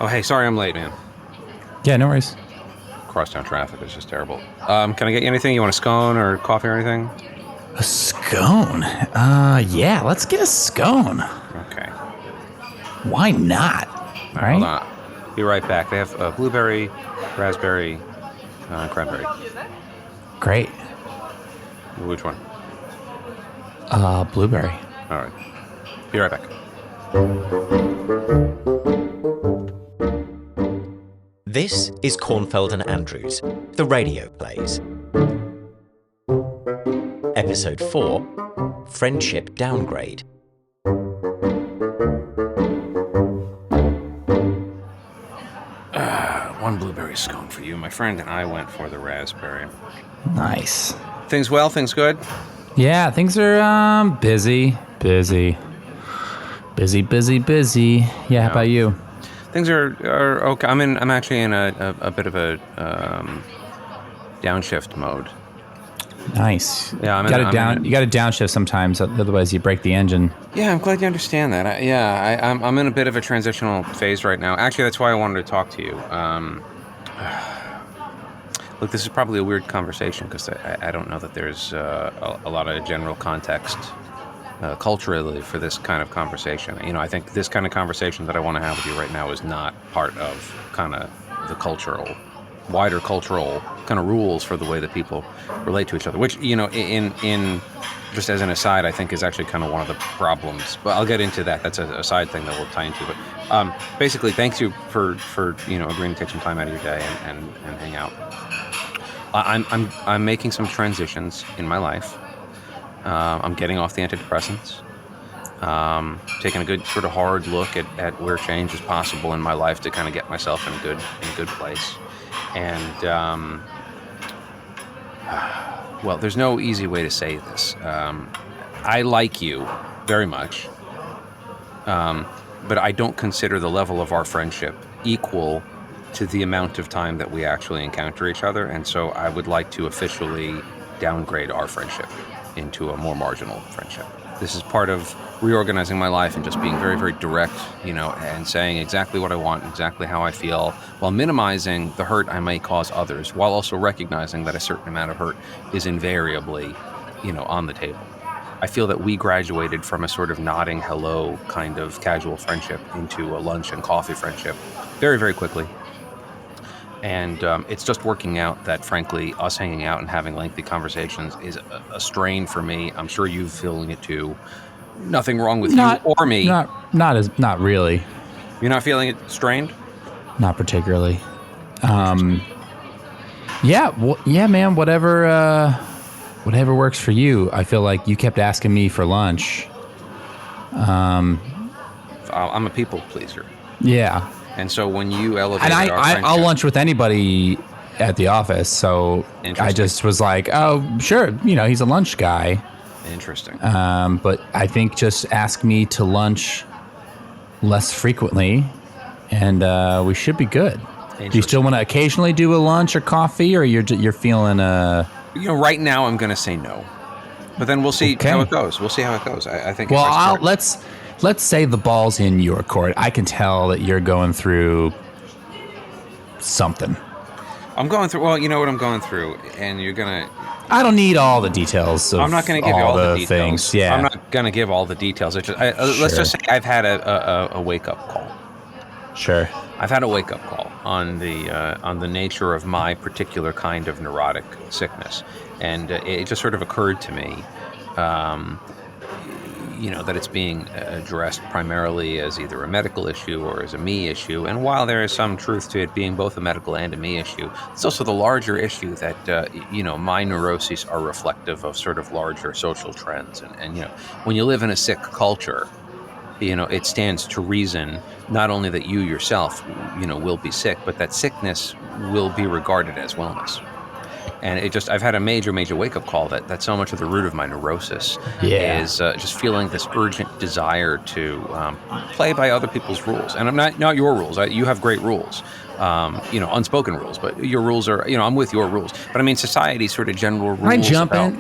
Oh, hey, sorry I'm late, man. Yeah, no worries. Crosstown traffic is just terrible. Can I get you anything? You want a scone or coffee or anything? A scone? Yeah, let's get a scone. Okay. Why not? All right, hold on. Be right back. They have blueberry, raspberry, cranberry. Great. Which one? Blueberry. All right. Be right back. This is Kornfeld and Andrews, the radio plays. Episode 4, Friendship Downgrade. One blueberry scone for you. My friend and I went for the raspberry. Nice. Things well? Things good? Yeah, things are busy. Yeah, how about you? Things are okay. I'm actually in a bit of a downshift mode. Nice. Yeah, you got to downshift sometimes, otherwise you break the engine. Yeah, I'm glad you understand that. I'm in a bit of a transitional phase right now. Actually, that's why I wanted to talk to you. Look, this is probably a weird conversation because I don't know that there's a lot of general context culturally for this kind of conversation. You know, I think this kind of conversation that I want to have with you right now is not part of kind of the wider cultural kind of rules for the way that people relate to each other, which, you know, in just as an aside, I think is actually kind of one of the problems. But I'll get into that. That's a side thing that we'll tie into. But basically, thanks you for agreeing to take some time out of your day and hang out. I'm making some transitions in my life. I'm getting off the antidepressants, taking a good sort of hard look at where change is possible in my life to kind of get myself in a good place. And well, there's no easy way to say this. I like you very much, but I don't consider the level of our friendship equal to the amount of time that we actually encounter each other. And so I would like to officially downgrade our friendship into a more marginal friendship. This is part of reorganizing my life and just being very, very direct, and saying exactly what I want, exactly how I feel, while minimizing the hurt I may cause others, while also recognizing that a certain amount of hurt is invariably, on the table. I feel that we graduated from a sort of nodding hello kind of casual friendship into a lunch and coffee friendship very, very quickly. And it's just working out that, frankly, us hanging out and having lengthy conversations is a strain for me. I'm sure you're feeling it too. Nothing wrong with you or me. Not really. You're not feeling it strained? Not particularly. Yeah, man. Whatever works for you. I feel like you kept asking me for lunch. I'm a people pleaser. Yeah. And so when you elevate and our friendship, I'll lunch with anybody at the office. So I just was like, oh, sure. He's a lunch guy. Interesting. But I think just ask me to lunch less frequently and we should be good. Do you still want to occasionally do a lunch or coffee, or you're feeling right now I'm going to say no. But then we'll see how it goes. We'll see how it goes. I think. Well, let's say the ball's in your court. I can tell that you're going through something. I'm going through. Well, you know what I'm going through, and you're gonna. I don't need all the details. I'm not going to give you all the details. Things. Yeah. I'm not going to give all the details. Let's just say I've had a wake up call. Sure. I've had a wake up call on the nature of my particular kind of neurotic sickness, and it just sort of occurred to me. That it's being addressed primarily as either a medical issue or as a me issue. And while there is some truth to it being both a medical and a me issue, it's also the larger issue that, my neuroses are reflective of sort of larger social trends. And when you live in a sick culture, it stands to reason not only that you yourself, will be sick, but that sickness will be regarded as wellness. And I've had a major wake-up call that so much of the root of my neurosis is just feeling this urgent desire to play by other people's rules. And I'm not your rules. You have great rules, unspoken rules, but your rules are, I'm with your rules. But I mean, society's sort of general rules. Can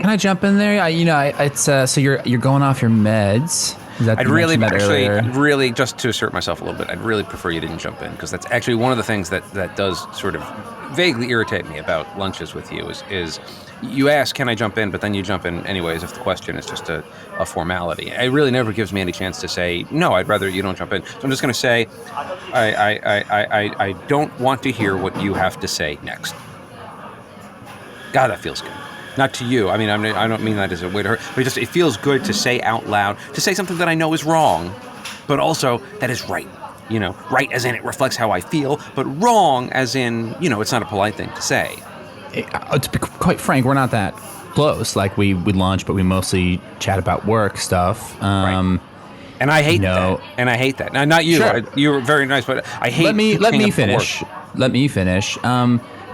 I jump in there? It's so you're going off your meds I'd really, actually, earlier. I'd really, just to assert myself a little bit, I'd really prefer you didn't jump in, because that's actually one of the things that does sort of vaguely irritate me about lunches with you is you ask, can I jump in? But then you jump in anyways if the question is just a formality. It really never gives me any chance to say, no, I'd rather you don't jump in. So I'm just going to say, I don't want to hear what you have to say next. God, that feels good. Not to you. I mean, I don't mean that as a way to hurt, but it feels good to say out loud, to say something that I know is wrong, but also that is right. Right as in it reflects how I feel, but wrong as in, it's not a polite thing to say. To be quite frank, we're not that close. Like we lunch, but we mostly chat about work stuff. Right. And I hate that. And I hate that. Now, not you. Sure. You were very nice, but I hate. Let me finish. Let me finish.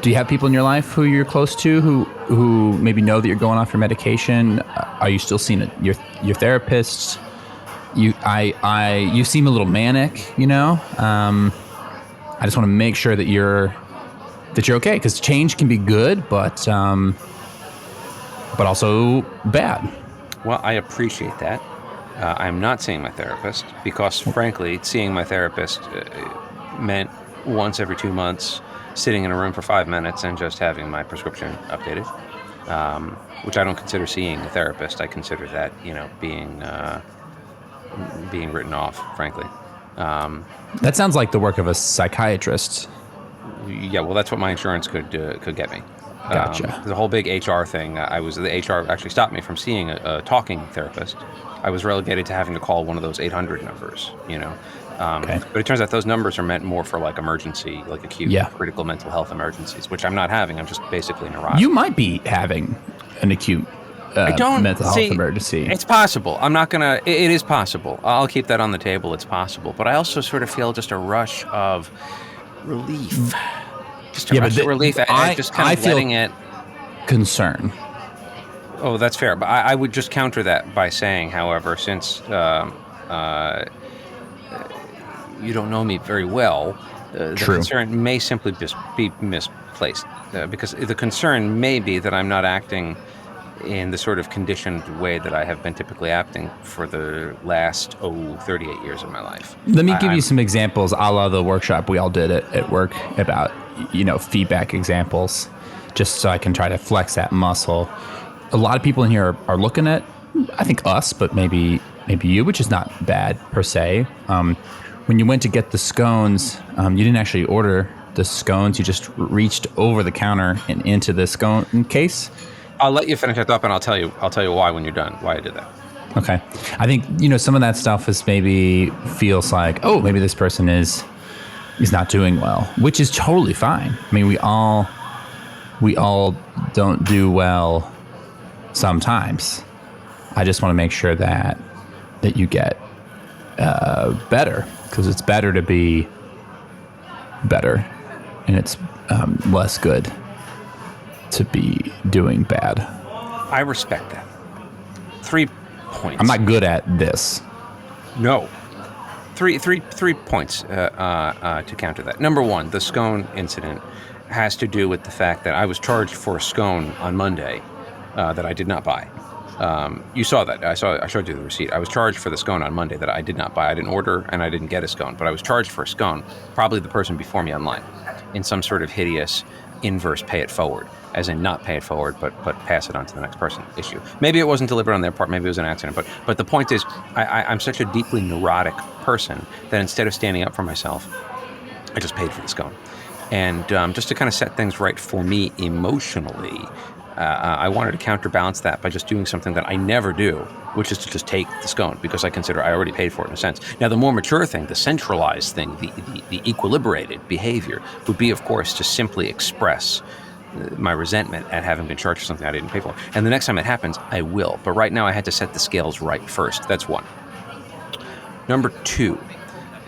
Do you have people in your life who you're close to who maybe know that you're going off your medication? Are you still seeing your therapist? You seem a little manic. I just want to make sure that you're okay, because change can be good, but also bad. Well, I appreciate that. I'm not seeing my therapist because, frankly, seeing my therapist meant once every 2 months sitting in a room for 5 minutes and just having my prescription updated, which I don't consider seeing a therapist. I consider that, being written off, frankly. That sounds like the work of a psychiatrist. Yeah, well, that's what my insurance could get me. Gotcha. The whole big HR thing, the HR actually stopped me from seeing a talking therapist. I was relegated to having to call one of those 800 numbers, Okay. But it turns out those numbers are meant more for like emergency, like acute critical mental health emergencies, which I'm not having. I'm just basically neurotic. You might be having an acute mental health emergency. It's possible. I'm not going to, it is possible. I'll keep that on the table. It's possible. But I also sort of feel just a rush of relief. Just a rush of relief. I just kind of letting it. Concern. Oh, that's fair. But I would just counter that by saying, however, since you don't know me very well, the concern may simply just be misplaced. Because the concern may be that I'm not acting in the sort of conditioned way that I have been typically acting for the last 38 years of my life. Let me give you some examples a la the workshop we all did at work about, feedback examples, just so I can try to flex that muscle. A lot of people in here are looking at, I think, us, but maybe you, which is not bad per se. When you went to get the scones, you didn't actually order the scones. You just reached over the counter and into the scone case. I'll let you finish that up, and I'll tell you why when you're done, why I did that. Okay. I think, some of that stuff is maybe feels like, oh, maybe this person is not doing well, which is totally fine. I mean, we all don't do well sometimes. I just want to make sure that you get better, because it's better to be better, and it's less good to be doing bad. I respect that. 3 points. I'm not good at this. No. Three points to counter that. Number one, the scone incident has to do with the fact that I was charged for a scone on Monday that I did not buy. You saw that. I showed you the receipt. I was charged for the scone on Monday that I did not buy. I didn't order and I didn't get a scone, but I was charged for a scone, probably the person before me online, in some sort of hideous inverse pay it forward, as in not pay it forward, but pass it on to the next person issue. Maybe it wasn't deliberate on their part. Maybe it was an accident. But the point is, I'm such a deeply neurotic person that instead of standing up for myself, I just paid for the scone. And just to kind of set things right for me emotionally, I wanted to counterbalance that by just doing something that I never do, which is to just take the scone, because I consider I already paid for it in a sense. Now, the more mature thing, the centralized thing, the equilibrated behavior would be, of course, to simply express my resentment at having been charged for something I didn't pay for. And the next time it happens, I will. But right now, I had to set the scales right first. That's one. Number two,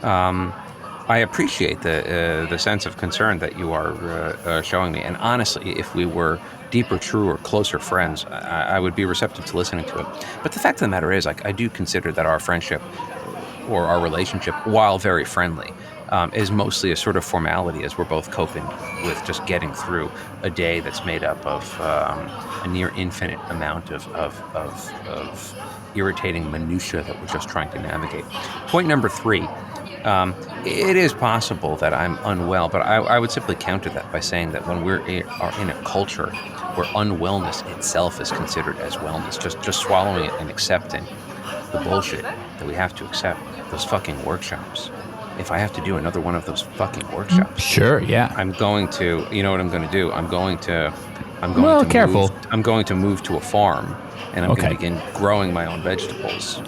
I appreciate the sense of concern that you are showing me. And honestly, if we were deeper, truer, closer friends, I would be receptive to listening to it. But the fact of the matter is, I do consider that our friendship or our relationship, while very friendly, is mostly a sort of formality as we're both coping with just getting through a day that's made up of a near infinite amount of irritating minutia that we're just trying to navigate. Point number 3, it is possible that I'm unwell, but I would simply counter that by saying that when are in a culture where unwellness itself is considered as wellness, just swallowing it and accepting the bullshit that we have to accept, those fucking workshops. If I have to do another one of those fucking workshops, sure, yeah, I'm going to. You know what I'm going to do? I'm going to careful. I'm going to move to a farm, and I'm Okay. going to begin growing my own vegetables.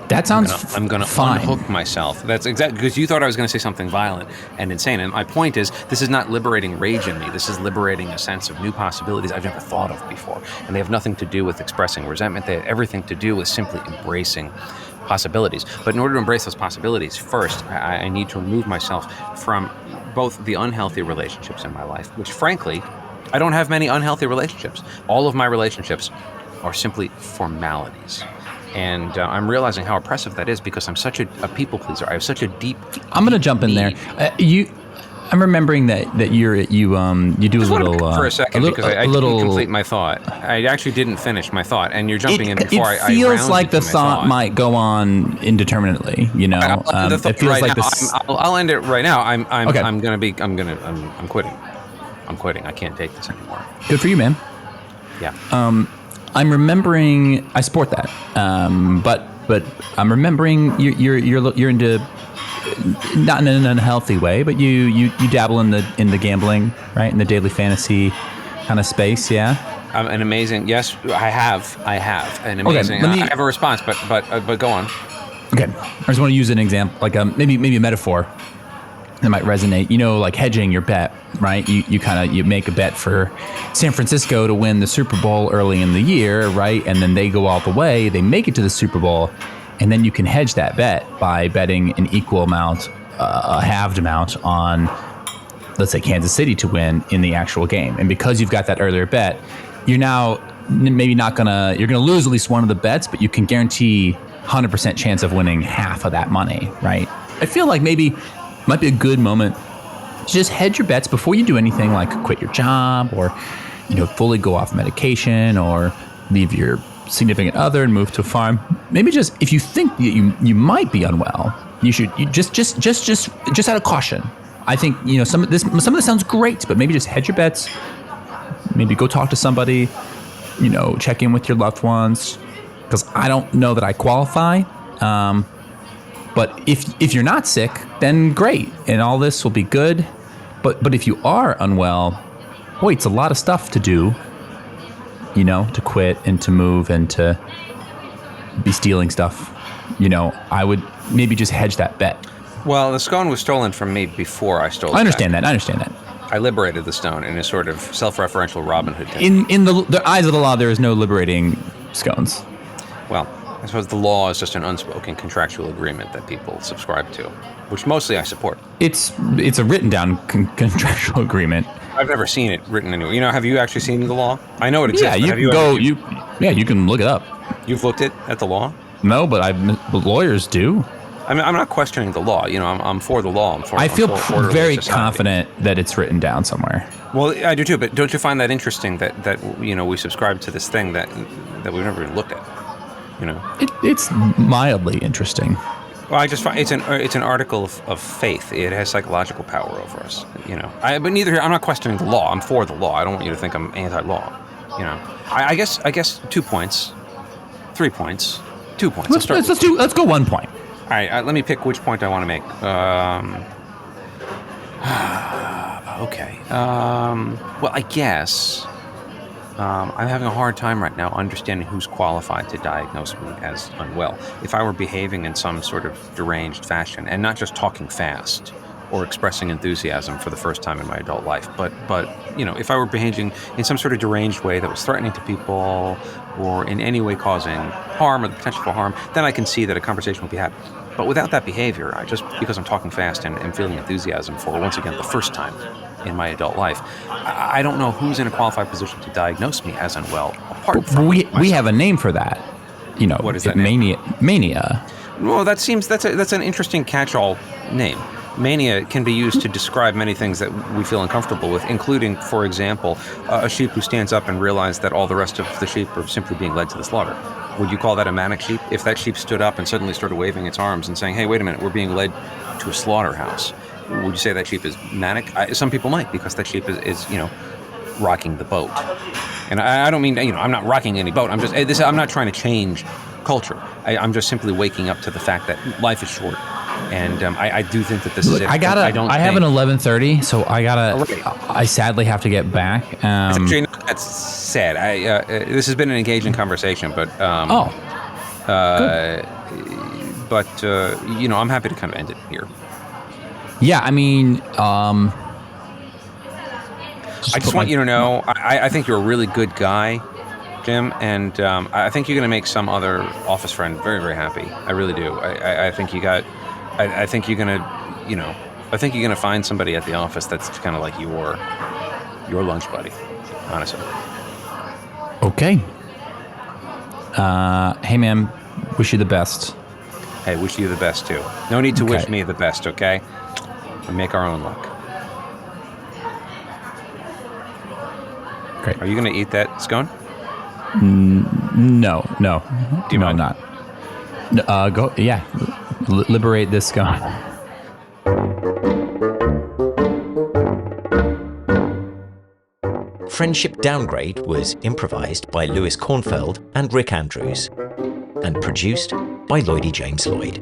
That sounds I'm going to fine. unhook myself. That's exactly because you thought I was going to say something violent and insane. And my point is, this is not liberating rage in me. This is liberating a sense of new possibilities I've never thought of before. And they have nothing to do with expressing resentment. They have everything to do with simply embracing possibilities. But in order to embrace those possibilities, first, I need to remove myself from both the unhealthy relationships in my life, which frankly, I don't have many unhealthy relationships. All of my relationships are simply formalities. And I'm realizing how oppressive that is because I'm such a people pleaser. I have such a deep. I'm going to jump in there. I'm remembering that you do Just a little for a second because I didn't complete my thought. I actually didn't finish my thought, and you're jumping in before I. It feels rounded like the to my thought might go on indeterminately. You know, I'll it feels like now. this. I'll end it right now. I'm Okay. I'm quitting. I'm quitting. I can't take this anymore. Good for you, man. Yeah. I'm remembering. I support that, but I'm remembering you're into, not in an unhealthy way, but you dabble in the gambling, right, in the daily fantasy kind of space. Yeah. An amazing. Yes, I have an amazing. Okay, I have a response, but go on. Okay, I just want to use an example, like maybe a metaphor that might resonate. You know, like hedging your bet, right? You make a bet for San Francisco to win the Super Bowl early in the year, right? And then they go all the way, they make it to the Super Bowl, and then you can hedge that bet by betting an equal amount, a halved amount on, let's say, Kansas City to win in the actual game. And because you've got that earlier bet, you're now maybe you're gonna lose at least one of the bets, but you can guarantee 100% chance of winning half of that money, right? I feel like maybe might be a good moment to just hedge your bets before you do anything like quit your job or, fully go off medication or leave your significant other and move to a farm. Maybe just if you think that you might be unwell, you just out of caution. I think some of this sounds great, but maybe just hedge your bets. Maybe go talk to somebody. Check in with your loved ones, because I don't know that I qualify. But if you're not sick, then great, and all this will be good. But if you are unwell, boy, it's a lot of stuff to do. To quit and to move and to be stealing stuff. I would maybe just hedge that bet. Well, the scone was stolen from me before I stole it. I understand that. I liberated the stone in a sort of self-referential Robin Hood. In the eyes of the law, there is no liberating scones. Well, I suppose the law is just an unspoken contractual agreement that people subscribe to, which mostly I support. It's a written down contractual agreement. I've never seen it written anywhere. Have you actually seen the law? I know it exists. Yeah, you can look it up. You've looked at the law? No, but lawyers do. I mean, I'm not questioning the law. I'm for the law. I feel very confident that it's written down somewhere. Well, I do too. But don't you find that interesting that we subscribe to this thing that we've never even looked at? It's mildly interesting. Well, I just find it's an article of faith. It has psychological power over us. But neither here. I'm not questioning the law. I'm for the law. I don't want you to think I'm anti-law. I guess 2 points, 3 points, 2 points. Let's go 1 point. All right, let me pick which point I want to make. Okay. Well, I guess I'm having a hard time right now understanding who's qualified to diagnose me as unwell. If I were behaving in some sort of deranged fashion, and not just talking fast or expressing enthusiasm for the first time in my adult life, but if I were behaving in some sort of deranged way that was threatening to people or in any way causing harm or the potential for harm, then I can see that a conversation would be had. But without that behavior, just because I'm talking fast and feeling enthusiasm for, once again, the first time in my adult life, I don't know who's in a qualified position to diagnose me as unwell. Apart from we have a name for that. What is that name? Mania. Well, that's an interesting catch-all name. mania can be used to describe many things that we feel uncomfortable with, including, for example, a sheep who stands up and realizes that all the rest of the sheep are simply being led to the slaughter. Would you call that a manic sheep? If that sheep stood up and suddenly started waving its arms and saying, hey, wait a minute, we're being led to a slaughterhouse, would you say that sheep is manic? Some people might, because that sheep is rocking the boat. And I don't mean, I'm not rocking any boat. I'm not trying to change culture. I'm just simply waking up to the fact that life is short. And I do think that this is it. I have an 11:30, so I sadly have to get back. That's sad. This has been an engaging conversation, but I'm happy to kind of end it here. Yeah, I mean, I just want you to know, I think you're a really good guy, Jim, and I think you're going to make some other office friend very, very happy. I really do. I think you're going to find somebody at the office that's kind of like your lunch buddy, honestly. Okay. Hey, man, wish you the best. Hey, wish you the best, too. No need to wish me the best, okay? We make our own luck. Great. Are you going to eat that scone? No. Do you mind? I'm not. Go. Yeah. Liberate this scone. Friendship Downgrade was improvised by Lewis Kornfeld and Rick Andrews, and produced by Lloydie James Lloyd.